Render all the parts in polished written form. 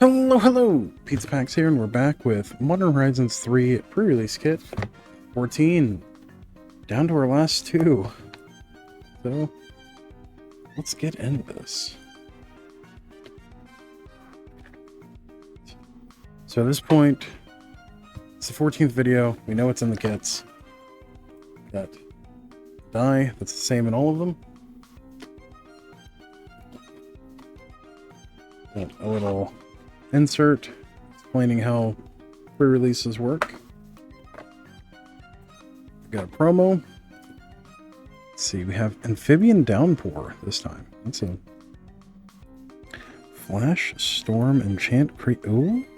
Hello! Pizza Packs here, and we're back with Modern Horizons 3 pre-release kit 14. Down to our last two. So, let's get into this. So at this point, it's the 14th video. We know what's in the kits. Got die, that's the same in all of them. Got a little insert explaining how pre-releases work. We've got a promo. Let's see, we have Amphibian Downpour this time. That's a Flash, Storm, Enchant,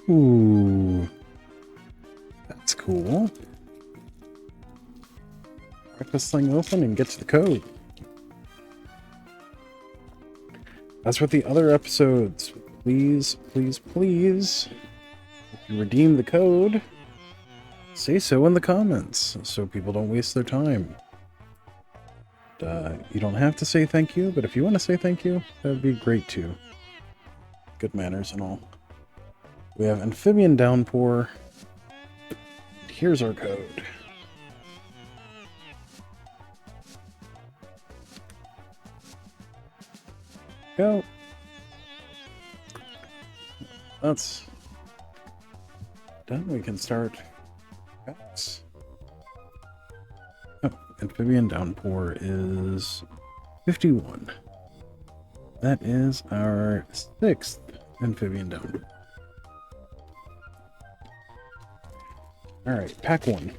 Ooh. That's cool. Crack this thing open and get to the code. As with the other episodes, please, please, please, if you redeem the code, say so in the comments so people don't waste their time. You don't have to say thank you, but if you want to say thank you, that would be great too. Good manners and all. We have Amphibian Downpour. Here's our code. Go. That's done. We can start packs. Oh, Amphibian Downpour is 51. That is our 6th Amphibian Downpour. Alright, pack 1.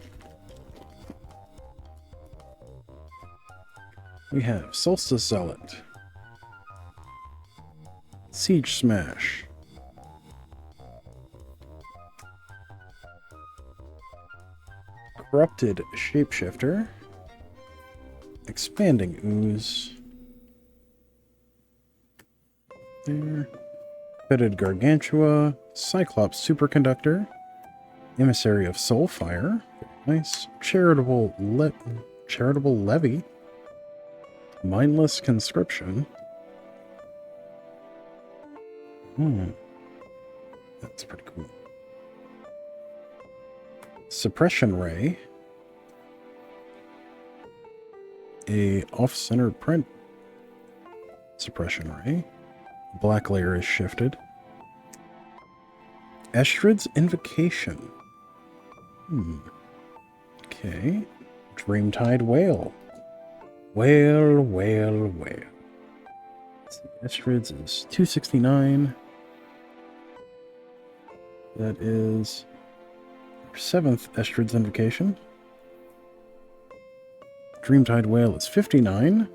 We have Solstice Zealot, Siege Smash, Corrupted Shapeshifter, Expanding Ooze, there, Fetid Gargantua, Cyclops Superconductor, Emissary of Soulfire, very nice, Charitable Levy, Mindless Conscription. That's pretty cool. Suppression Ray, a off-center print Suppression Ray, black layer is shifted. Estrid's Invocation. Okay. Dreamtide Whale. Whale. Estrid's is 269. That is our 7th Estrid's Invocation. Dreamtide Whale is 59.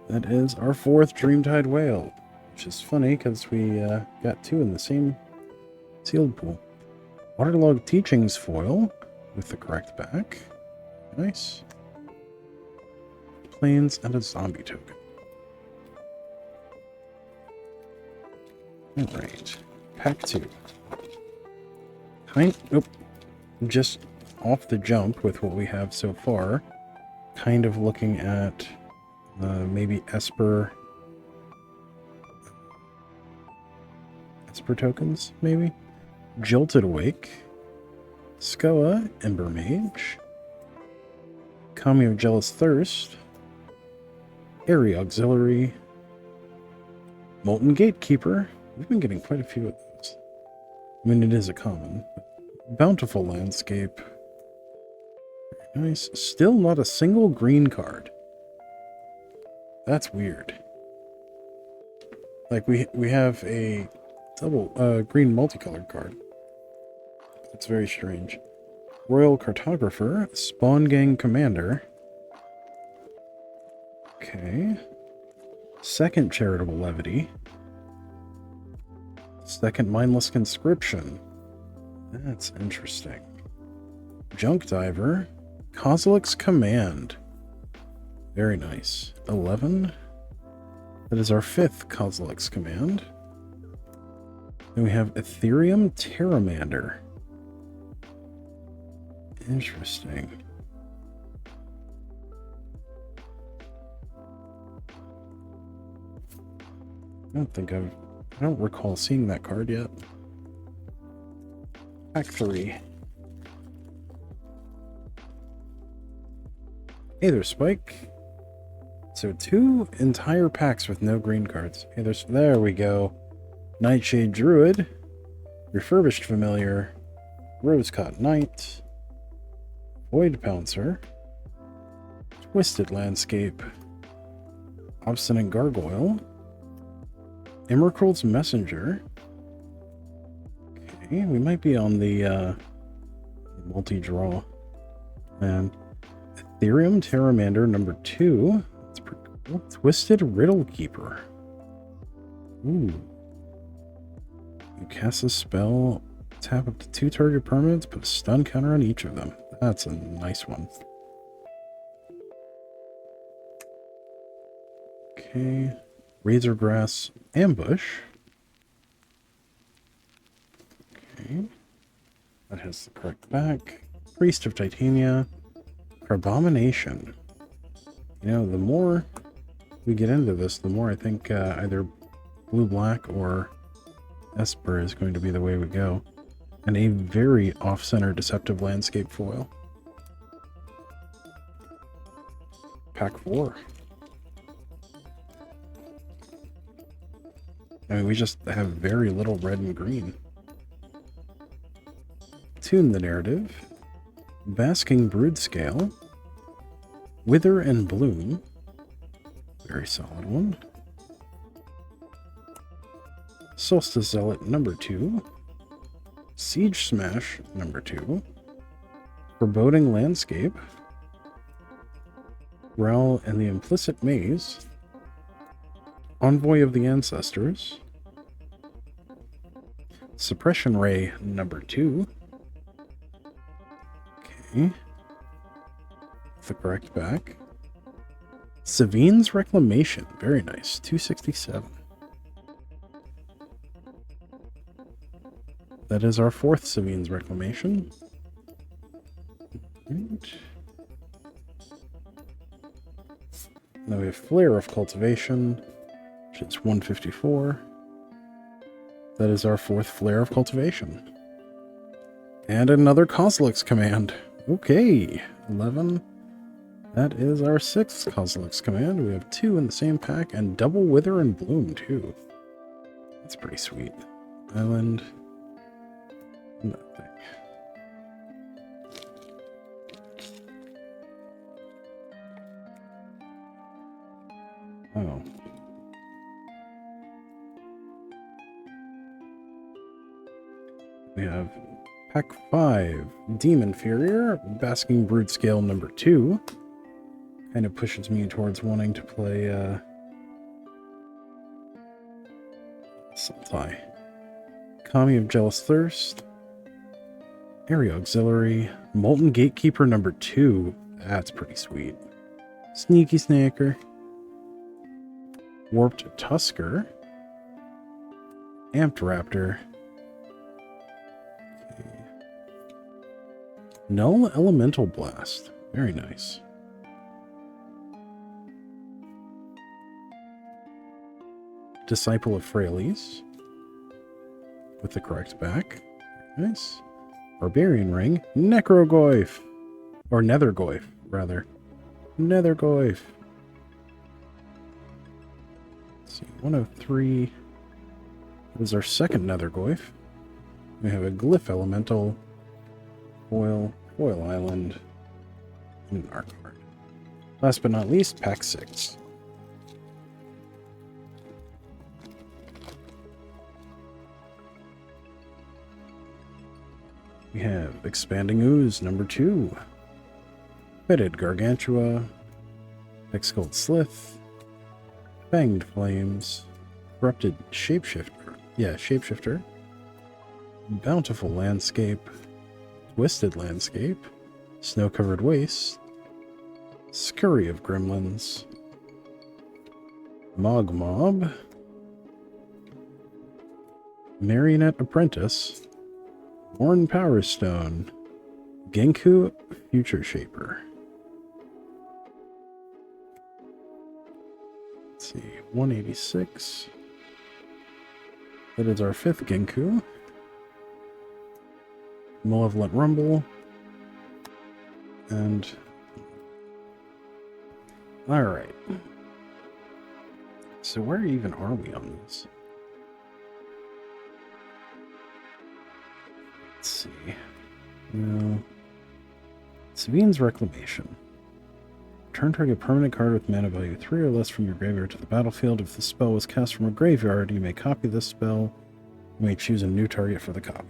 That is our 4th Dreamtide Whale, which is funny because we got 2 in the same sealed pool. Waterlogged Teachings foil with the correct back. Nice. Planes and a zombie token. Alright. Pack 2. Just off the jump with what we have so far. Kind of looking at maybe Esper tokens, maybe? Jolted Awake, Skoa, Ember Mage, Kami of Jealous Thirst, Airy Auxiliary, Molten Gatekeeper. We've been getting quite a few of those. I mean, it is a common. Bountiful Landscape. Very nice. Still not a single green card. That's weird. Like, we have a double green multicolored card. It's very strange. Royal Cartographer, Spawn Gang Commander. Okay. 2nd Charitable Levity. 2nd Mindless Conscription. That's interesting. Junk Diver, Kozilek's Command. Very nice. 11. That is our 5th Kozilek's Command. Then we have Ethereum Terramander. Interesting. I don't think I've I don't recall seeing that card yet. Pack 3. Hey there, Spike. So 2 entire packs with no green cards. Hey, there we go. Nightshade Druid, Refurbished Familiar, Rosecott Knight, Void Pouncer, Twisted Landscape, Obstinate Gargoyle, Emrakul's Messenger. Okay, we might be on the multi-draw. And Ethereum Terramander number 2. That's pretty cool. Twisted Riddle Keeper. Ooh. You cast a spell, tap up to 2 target permanents, put a stun counter on each of them. That's a nice one. Okay. Razorgrass Ambush. Okay. That has the correct back. Priest of Titania. Carbomination. You know, the more we get into this, the more I think either blue-black or Esper is going to be the way we go. And a very off-center Deceptive Landscape foil. Pack 4. I mean, we just have very little red and green. Tune the Narrative. Basking Broodscale. Wither and Bloom. Very solid one. Solstice Zealot number 2. Siege Smash number 2. Foreboding Landscape. Growl and the Implicit Maze. Envoy of the Ancestors. Suppression Ray number 2. Okay. The correct back. Savine's Reclamation. Very nice. 267. That is our 4th Savine's Reclamation. Right. Now we have Flare of Cultivation, which is 154. That is our 4th Flare of Cultivation. And another Kozilek's Command. Okay, 11. That is our 6th Kozilek's Command. We have 2 in the same pack, and double Wither and Bloom, too. That's pretty sweet. Island. Nothing. Oh. We have Pack 5, Demon Furier, Basking Broodscale number 2. Kind of pushes me towards wanting to play, Sultai. Kami of Jealous Thirst. Area Auxiliary. Molten Gatekeeper number 2. That's pretty sweet. Sneaky Snacker. Warped Tusker. Amped Raptor. Null Elemental Blast. Very nice. Disciple of Prerelease. With the correct back. Very nice. Barbarian Ring. Necrogoyf. Or Nethergoyf, rather. Nethergoyf. Let's see. 103. That is our 2nd Nethergoyf. We have a Glyph Elemental. Foil Island, and an art card. Last but not least, Pack 6. We have Expanding Ooze number 2, Fetid Gargantua, Excold Slith, Fanged Flames, Corrupted Shapeshifter, Bountiful Landscape, Twisted Landscape, Snow-Covered Waste, Scurry of Gremlins, Mog Mob, Marionette Apprentice, Worn Power Stone, Genku Future Shaper. Let's see, 186. That is our 5th Genku. Malevolent Rumble. And... Alright. So where even are we on this? Let's see. No. Sabine's Reclamation. Return target permanent card with mana value 3 or less from your graveyard to the battlefield. If the spell was cast from a graveyard, you may copy this spell. You may choose a new target for the copy.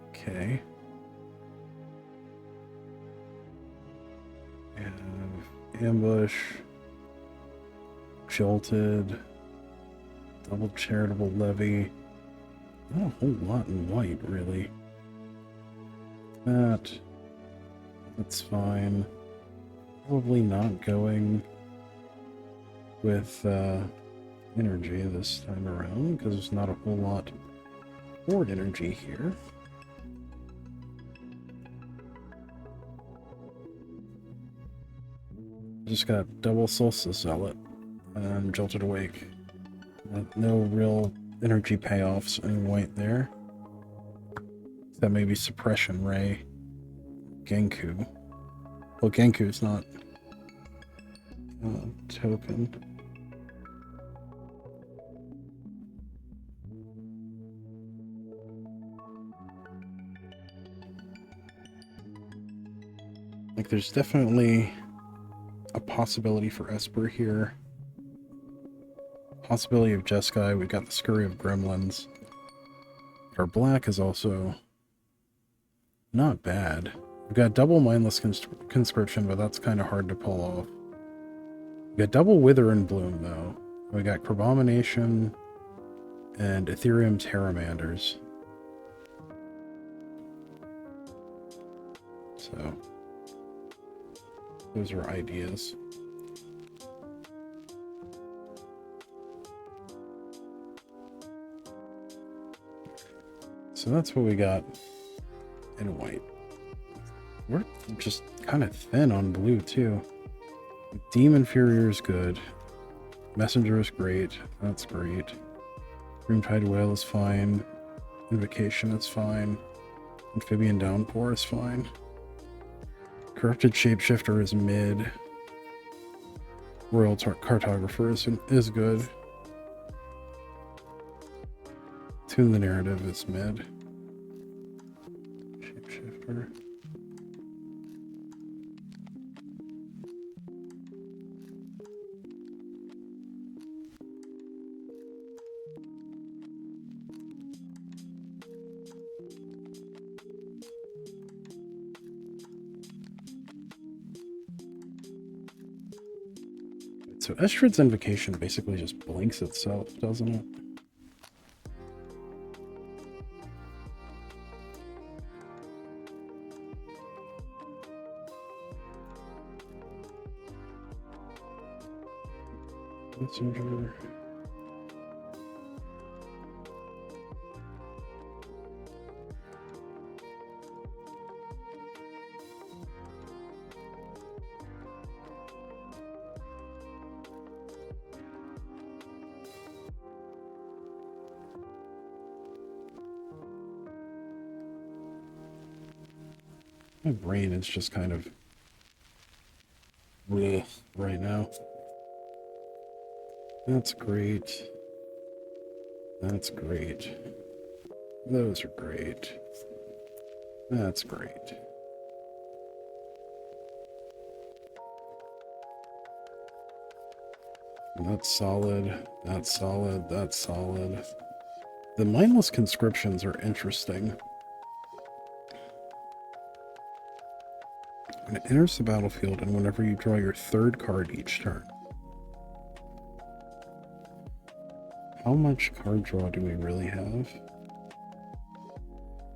Okay. We have Ambush, Jolted, Double Charitable Levy. Not a whole lot in white, really. That's fine. Probably not going with energy this time around, because there's not a whole lot for energy here. Just got double Solstice Zealot and Jolted Awake. No real energy payoffs in white there. That may be Suppression Ray. Genku. Well, Genku's not token. Like, there's definitely a possibility for Esper here. Possibility of Jeskai. We've got the Scurry of Gremlins. Our black is also not bad. We've got double Mindless Conscription, but that's kind of hard to pull off. We've got double Wither and Bloom, though. We got Crabomination and Ethereum Terramanders. So, those are ideas. So that's what we got in white. We're just kind of thin on blue, too. Demon Furier is good. Messenger is great. That's great. Dreamtide Whale is fine. Invocation is fine. Amphibian Downpour is fine. Corrupted Shapeshifter is mid. Royal Cartographer is good. Tune the Narrative is mid. Shapeshifter. So Estrid's Invocation basically just blinks itself, doesn't it? Messenger. My brain is just kind of bleh right now. That's great. That's great. Those are great. That's great. That's solid. That's solid. That's solid. The mindless conscriptions are interesting. When it enters the battlefield and whenever you draw your 3rd card each turn. How much card draw do we really have?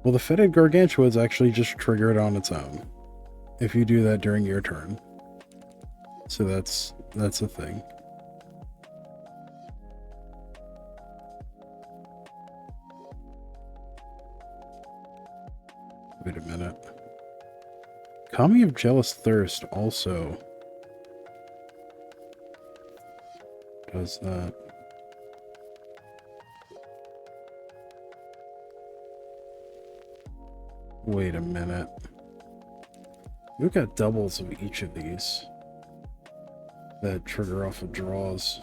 Well, the Fetid Gargantua is actually just triggered on its own. If you do that during your turn. So that's a thing. Wait a minute. Kami of Jealous Thirst also does that. Wait a minute. We've got doubles of each of these that trigger off of draws.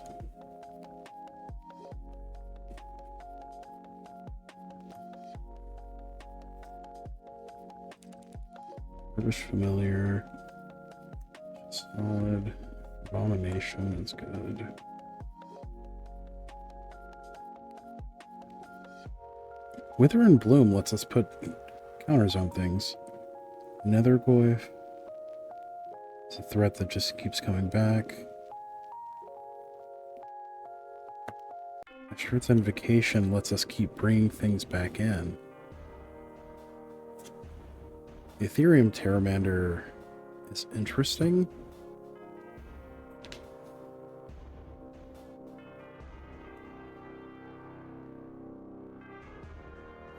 British Familiar. Solid. Abomination is good. Wither and Bloom lets us put counters on things. Nethergoyf. It's a threat that just keeps coming back. Assured's Invocation lets us keep bringing things back in. The Ethereum Terramander is interesting.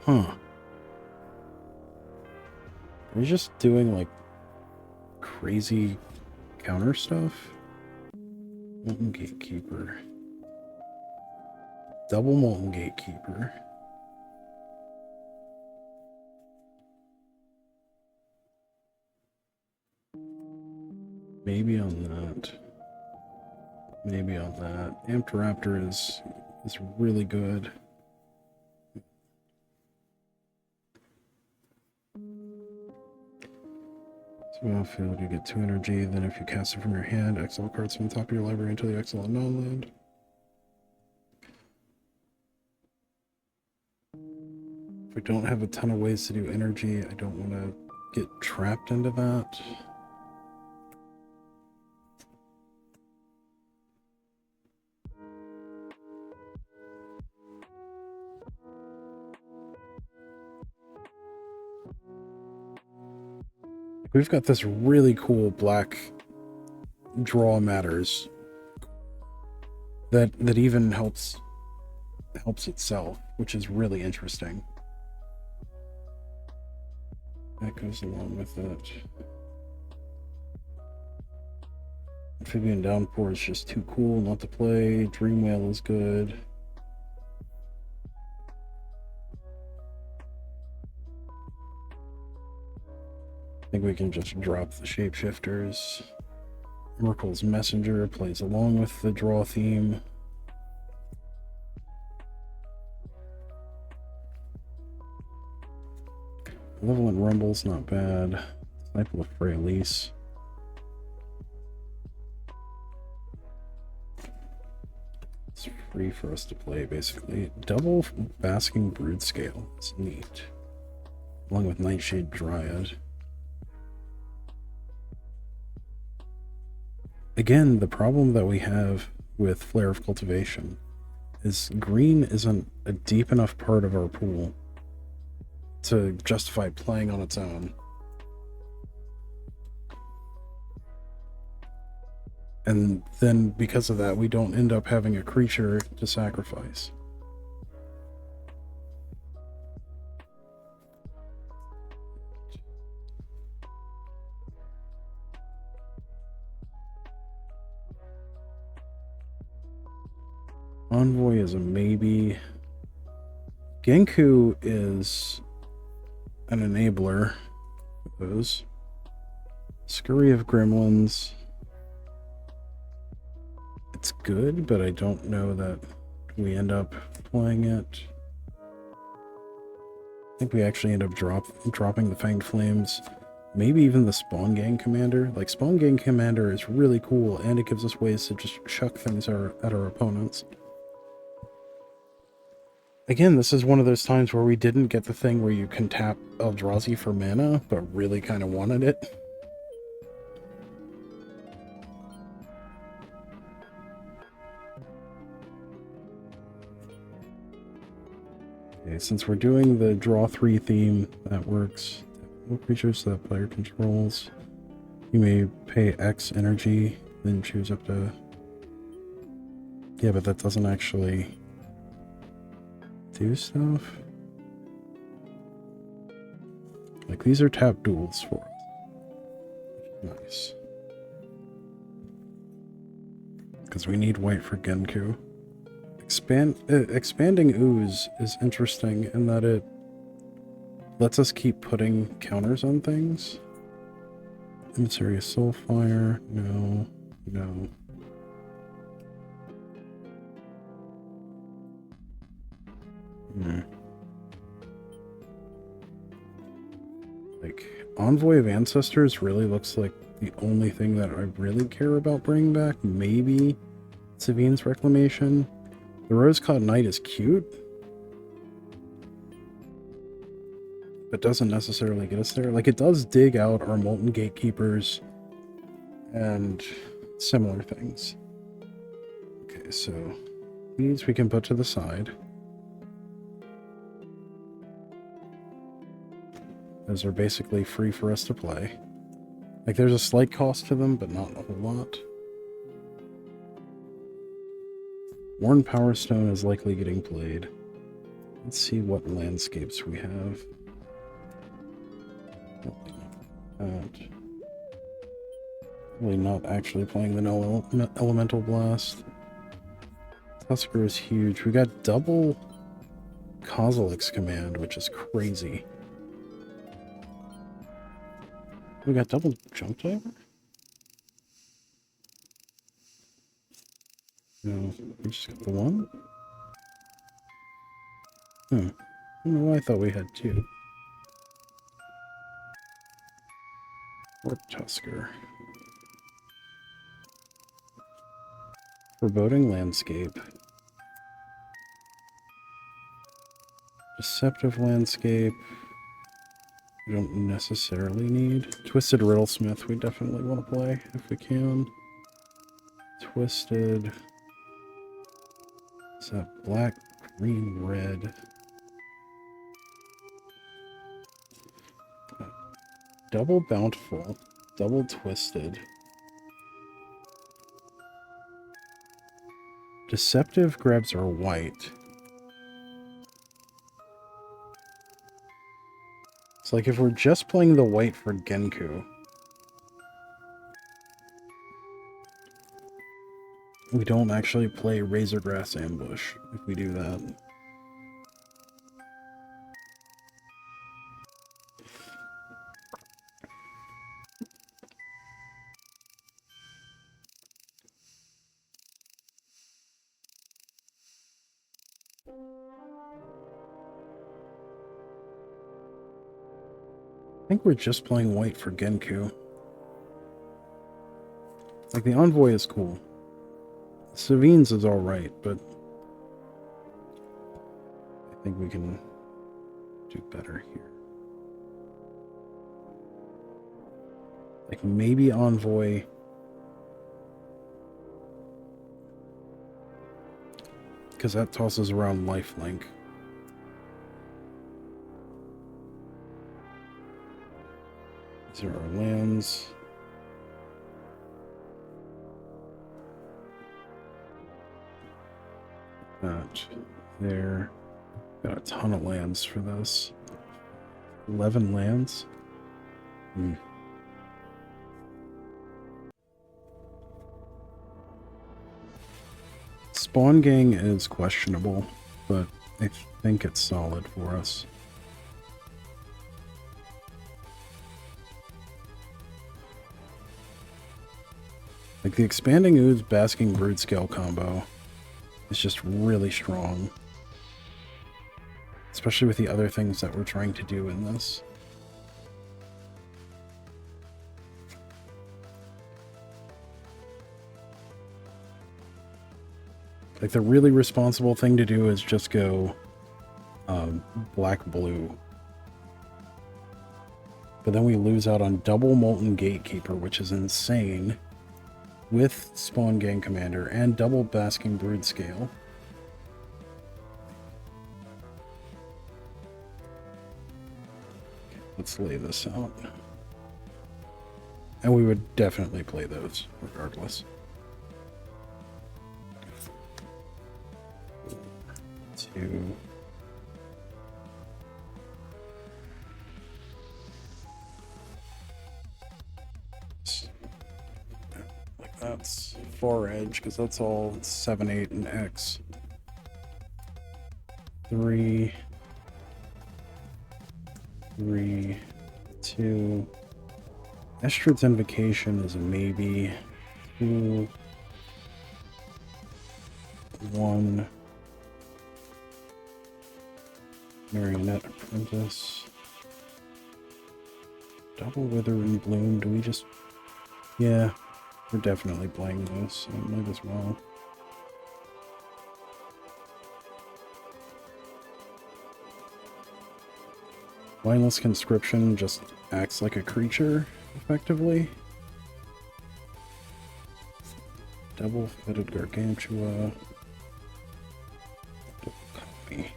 Huh. Are we just doing like crazy counter stuff? Molten Gatekeeper. Double Molten Gatekeeper. Maybe on that. Maybe on that. Amped Raptor is really good. Battlefield, you get 2 energy, then if you cast it from your hand, exile cards from the top of your library until you exile a non-land. If we don't have a ton of ways to do energy, I don't want to get trapped into that. We've got this really cool black draw matters that even helps itself, which is really interesting. That goes along with it. Amphibian Downpour is just too cool not to play. Dream Whale is good. I think we can just drop the shapeshifters. Oracle's Messenger plays along with the draw theme. Malevolent Rumble's not bad. Disciple of Prerelease. It's free for us to play, basically. Double Basking Broodscale. It's neat. Along with Nightshade Dryad. Again, the problem that we have with Flare of Cultivation is green isn't a deep enough part of our pool to justify playing on its own. And then because of that, we don't end up having a creature to sacrifice. Envoy is a maybe. Genku is an enabler for those. Scurry of Gremlins. It's good, but I don't know that we end up playing it. I think we actually end up dropping the Fanged Flames. Maybe even the Spawn Gang Commander. Like, Spawn Gang Commander is really cool, and it gives us ways to just chuck things at our opponents. Again, this is one of those times where we didn't get the thing where you can tap Eldrazi for mana, but really kind of wanted it. Okay, since we're doing the draw 3 theme, that works. Creatures that player controls. You may pay X energy, then choose up to... Yeah, but that doesn't actually do stuff. Like, these are tap duels for us. Nice. Because we need white for Genku. Expanding Ooze is interesting in that it lets us keep putting counters on things. Emissary of Soulfire. No. No. Like, Envoy of Ancestors really looks like the only thing that I really care about bringing back. Maybe Savine's Reclamation. The Rose-Caught Knight is cute, but doesn't necessarily get us there. Like, it does dig out our Molten Gatekeepers and similar things. Okay, so these we can put to the side. Those are basically free for us to play. Like, there's a slight cost to them, but not a whole lot. Worn Power Stone is likely getting played. Let's see what landscapes we have. Really not actually playing the No Elemental Blast. Tusker is huge. We got double Kozilek's Command, which is crazy. We got double Junk Diver? No, we just got the one? I don't know why I thought we had two. Or Tusker. Foreboding Landscape. Deceptive Landscape. We don't necessarily need. Twisted Riddlesmith we definitely want to play if we can. Twisted. Is that black, green, red? Double Bountiful. Double Twisted. Deceptive grabs our white. It's like if we're just playing the white for Genku, we don't actually play Razorgrass Ambush if we do that. I think we're just playing white for Genku. Like, the Envoy is cool. Savine's is alright, but I think we can do better here. Like, maybe Envoy. Because that tosses around lifelink. These are our lands. That there. Got a ton of lands for this. 11 lands. Spawn Gang is questionable, but I think it's solid for us. Like, the Expanding Ooze Basking Brood Scale combo is just really strong. Especially with the other things that we're trying to do in this. Like, the really responsible thing to do is just go black-blue. But then we lose out on double Molten Gatekeeper, which is insane, with Spawn Gang Commander, and double Basking Brood Scale. Let's lay this out. And we would definitely play those, regardless. Two. Like, that's far edge, because that's all 7, 8, and X. 3. 3, 2. Estrid's Invocation is a maybe. 2, 1. Marionette Apprentice. Double Wither and Bloom. Do we just... Yeah, we're definitely playing those, so might as well. Mindless Conscription just acts like a creature, effectively. Double-Footed Gargantua. Double copy.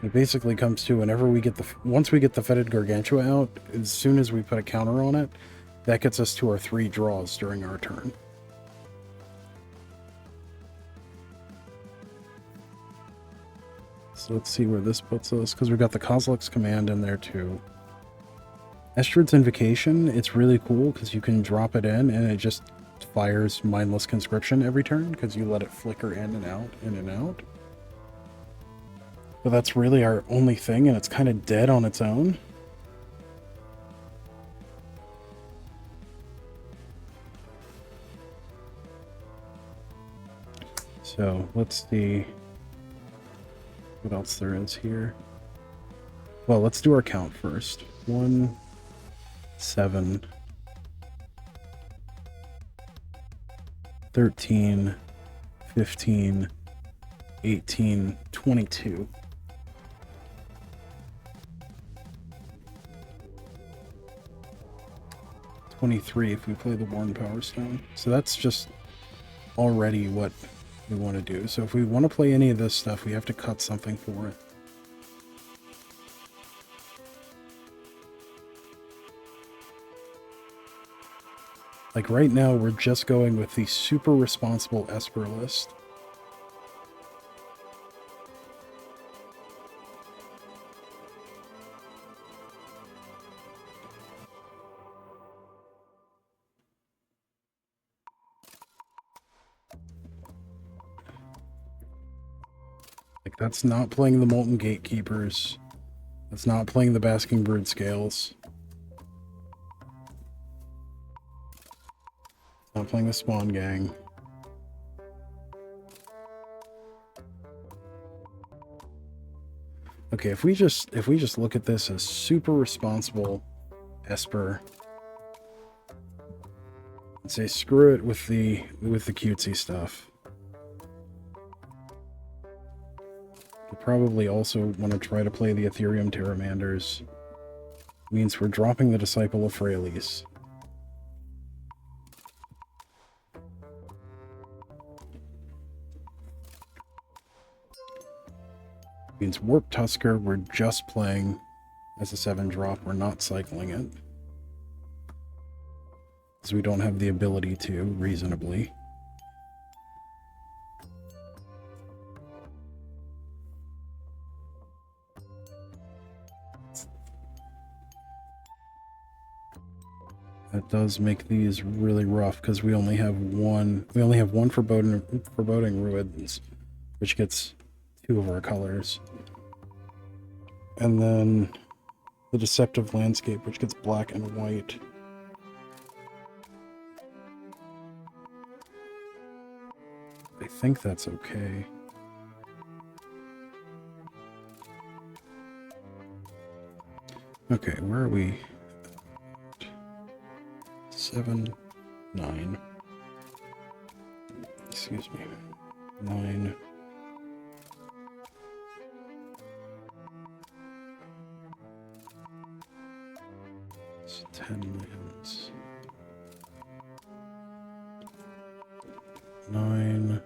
It basically comes to whenever we get the... Once we get the Fetid Gargantua out, as soon as we put a counter on it, that gets us to our 3 draws during our turn. So let's see where this puts us, because we've got the Kozilek's Command in there too. Estrid's Invocation, it's really cool because you can drop it in and it just fires Mindless Conscription every turn because you let it flicker in and out, in and out. But that's really our only thing, and it's kind of dead on its own. So let's see what else there is here. Well, let's do our count first. 1, 7, 13, 15, 18, 22. 23 if we play the Worn Power Stone. So that's just already what we want to do. So if we want to play any of this stuff, we have to cut something for it. Like right now, we're just going with the super responsible Esper list. Like, that's not playing the Molten Gatekeepers. That's not playing the Basking Brood Scales. It's not playing the Spawn Gang. Okay, if we just look at this as super responsible Esper and say screw it with the cutesy stuff. We probably also want to try to play the Ethereum Terramanders. Means we're dropping the Disciple of Prerelease. Means Warp Tusker, we're just playing as a 7-drop, we're not cycling it. Because we don't have the ability to, reasonably. That does make these really rough because we only have one. We only have one foreboding ruins, which gets 2 of our colors, and then the deceptive landscape, which gets black and white. I think that's okay. Okay, where are we? 7, 9. Excuse me. 9. It's 10 lands. 9.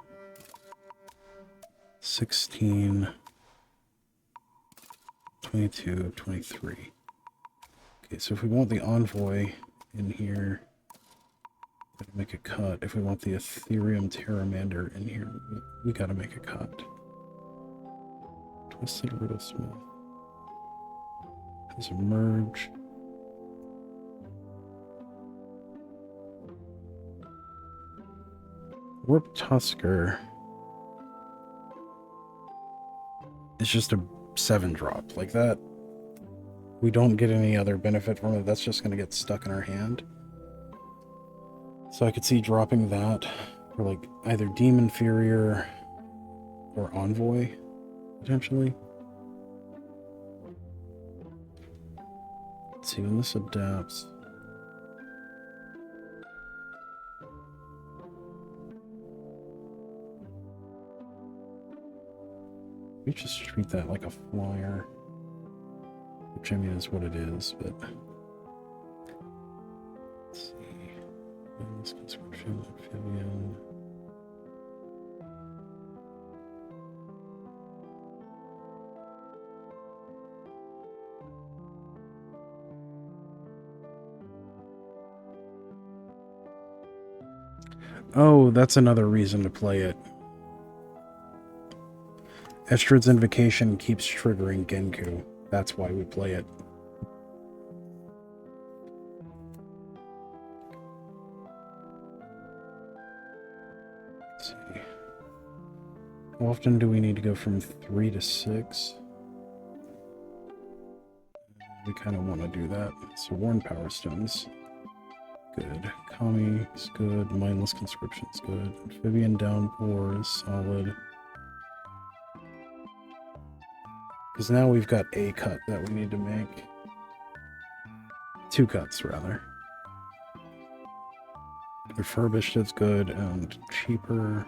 16. 22, 23. Okay, so if we want the Envoy in here, gotta make a cut. If we want the Ethereum Terramander in here, we gotta make a cut. Twisted Riddlesmith has a merge. Warp Tusker is just a 7-drop. Like that, we don't get any other benefit from it. That's just going to get stuck in our hand. So I could see dropping that for like either Demon Inferior or Envoy, potentially. Let's see when this adapts. We just treat that like a flyer, which I mean is what it is, but let's see. This conscription, amphibian. Oh, that's another reason to play it. Estrid's Invocation keeps triggering Genku. That's why we play it. Let's see. How often do we need to go from 3 to 6? We kind of want to do that. So Worn Power Stones. Good. Kami is good. Mindless Conscription is good. Amphibian Downpour is solid. Because now we've got a cut that we need to make. 2 cuts, rather. Refurbished is good and cheaper.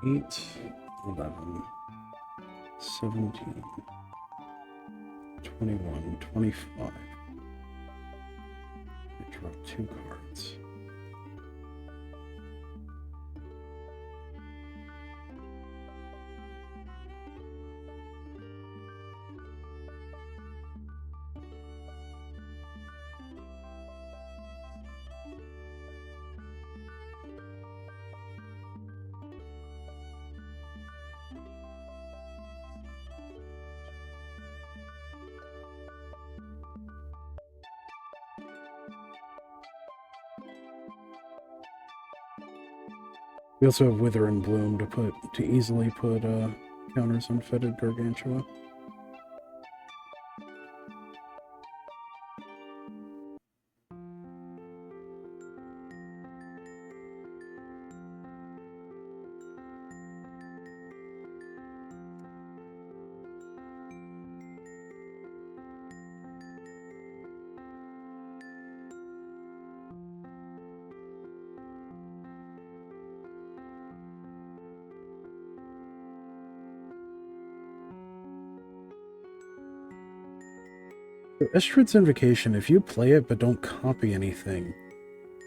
Eight, 11, 17, 21, 25. Drop 2 cards. We also have Wither and Bloom to easily put counters on Fetid Gargantua. So Estrid's Invocation, if you play it but don't copy anything,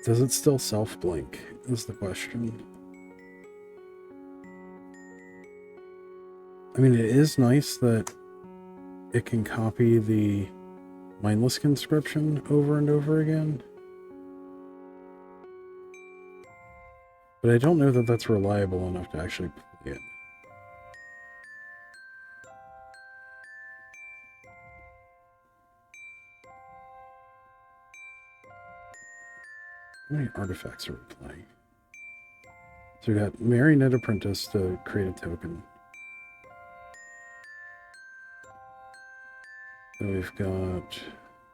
does it still self-blink, is the question. I mean, it is nice that it can copy the Mindless Conscription over and over again. But I don't know that that's reliable enough to actually play it. How many artifacts are we playing? So we got Marionette Apprentice to create a token. Then we've got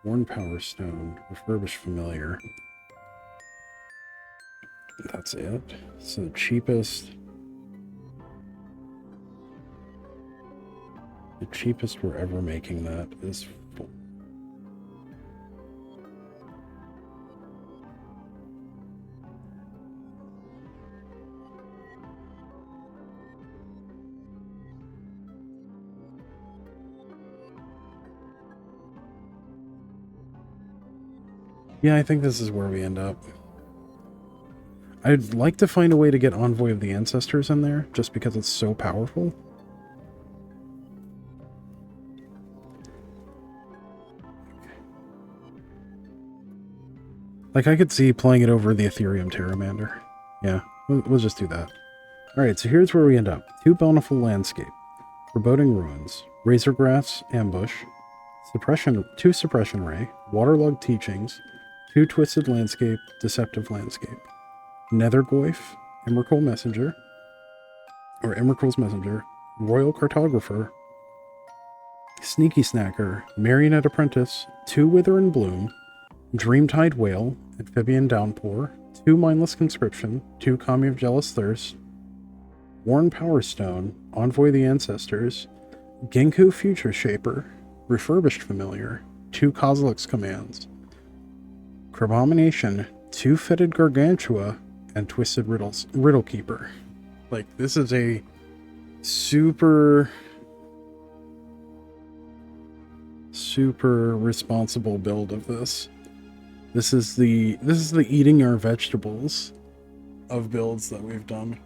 Worn Power Stone, Refurbished Familiar. That's it. So the cheapest we're ever making that is 4. Yeah, I think this is where we end up. I'd like to find a way to get Envoy of the Ancestors in there, just because it's so powerful. Like, I could see playing it over the Ethereum Pteramander. Yeah, we'll just do that. Alright, so here's where we end up. 2 Bountiful Landscape. Foreboding Ruins, Razorgrass Ambush, two Suppression Ray, Waterlogged Teachings, two Twisted Landscape, Deceptive Landscape, Nethergoyf, Emrakul Messenger, or Emrakul's Messenger, Royal Cartographer, Sneaky Snacker, Marionette Apprentice, two Wither and Bloom, Dreamtide Whale, Amphibian Downpour, two Mindless Conscription, two Kami of Jealous Thirst, Worn Power Stone, Envoy of the Ancestors, Genku Future Shaper, Refurbished Familiar, two Kozilek's Commands, Crabomination, two Fetid Gargantua, and Twisted Riddle Keeper. Like, this is a super responsible build of this. This is the eating our vegetables of builds that we've done,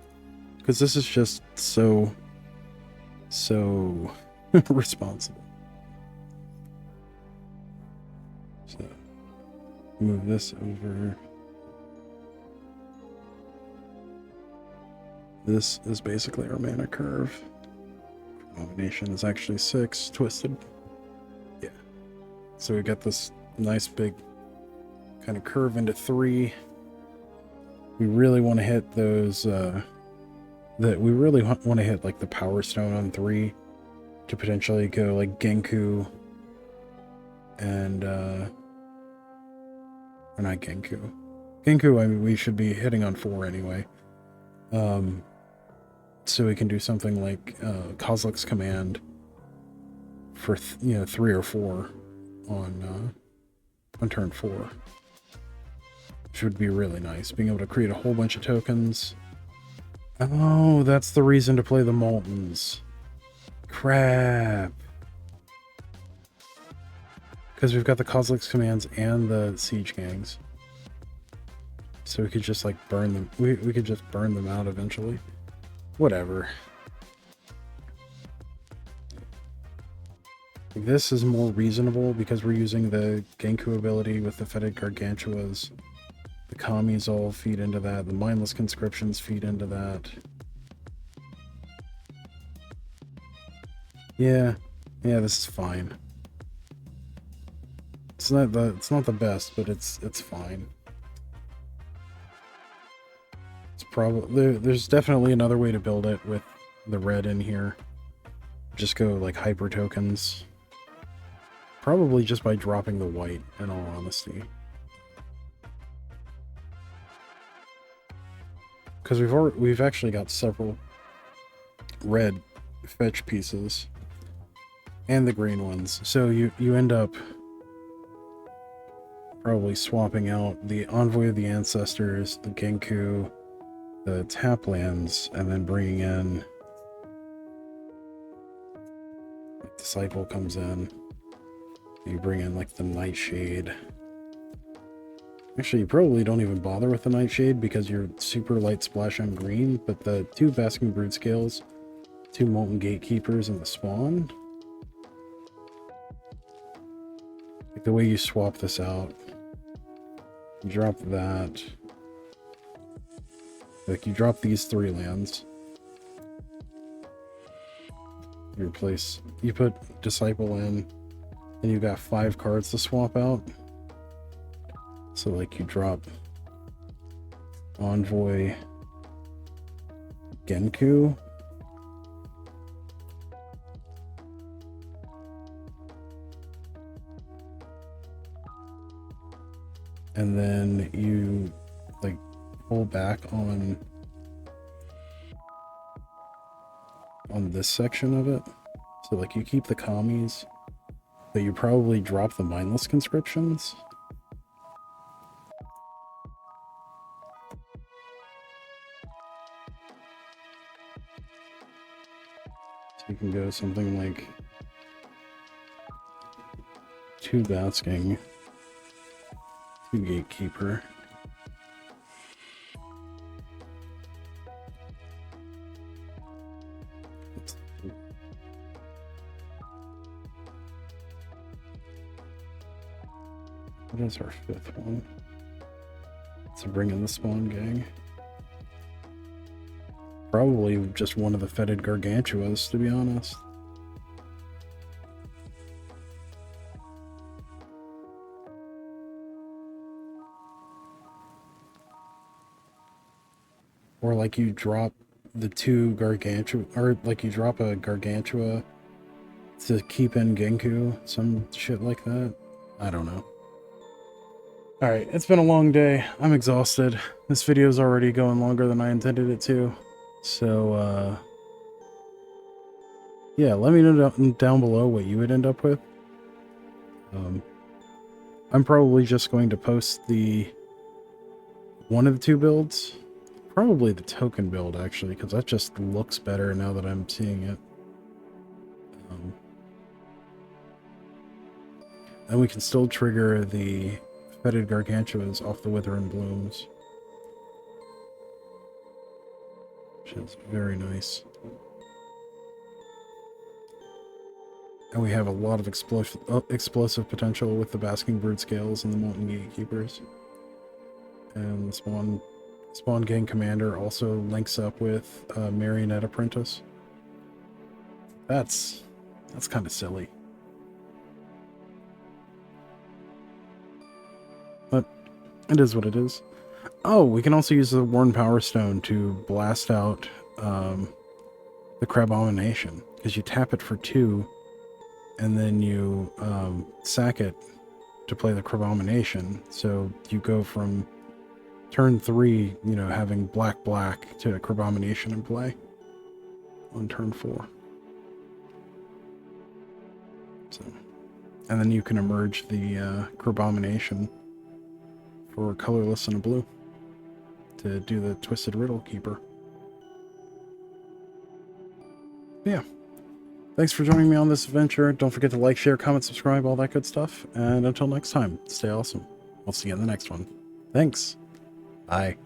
because this is just so responsible. So move this over. This is basically our mana curve. Combination is actually 6, twisted. Yeah. So we got this nice big kind of curve into 3. We really want to hit those, we really want to hit like the Power Stone on 3 to potentially go like Genku and, or not Genku. Genku, I mean, we should be hitting on 4 anyway. So we can do something like Kozilek's Command for 3 or 4 on turn 4, which would be really nice. Being able to create a whole bunch of tokens. Oh, that's the reason to play the Moltens. Crap. Because we've got the Kozilek's Commands and the Siege Gangs. So we could just like burn them. We could just burn them out eventually. Whatever. This is more reasonable because we're using the Genku ability with the Fetid Gargantuas. The Kamis all feed into that. The Mindless Conscriptions feed into that. Yeah, this is fine. It's not the best, but it's fine. Probably there's definitely another way to build it with the red in here. Just go like hyper tokens. Probably just by dropping the white, in all honesty. Because we've actually got several red fetch pieces and the green ones. So you end up probably swapping out the Envoy of the Ancestors, the Genku, the tap lands, and then bringing in like Disciple comes in. You bring in like the Nightshade. Actually, you probably don't even bother with the Nightshade because you're super light splash on green, but the 2 Basking Brood Scales, 2 Molten Gatekeepers, and the Spawn. Like the way you swap this out. You drop that. Like, you drop these 3 lands. You put Disciple in, and you've got 5 cards to swap out. So, like, you drop Envoy, Genku, and then you, like, pull back on this section of it. So like you keep the Kamis, but you probably drop the Mindless Conscriptions. So you can go something like 2 Basking, 2 Gatekeeper. What is our 5th one? To bring in the Spawn Gang. Probably just one of the Fetid Gargantuas, to be honest. or like you drop the two Gargantua, or like you drop a Gargantua to keep in Genku, some shit like that. I don't know. Alright, it's been a long day. I'm exhausted. This video's already going longer than I intended it to. So, yeah, let me know down below what you would end up with. I'm probably just going to post one of the two builds. Probably the token build, actually, because that just looks better now that I'm seeing it. And we can still trigger the fetid Gargantuas off the Withering Blooms, which is very nice. And we have a lot of explosive potential with the Basking Brood Scales and the Molten Gatekeepers. And the Spawn Gang Commander also links up with Marionette Apprentice. That's kind of silly. But it is what it is. Oh, we can also use the Worn Power Stone to blast out the Crabomination, because you tap it for 2, and then you sack it to play the Crabomination. So you go from turn 3, you know, having black to a Crabomination in play on turn 4. So, and then you can emerge the Crabomination for colorless and a blue to do the Twisted Riddle Keeper. Yeah. Thanks for joining me on this adventure. Don't forget to like, share, comment, subscribe, all that good stuff. And until next time, stay awesome. I'll see you in the next one. Thanks. Bye.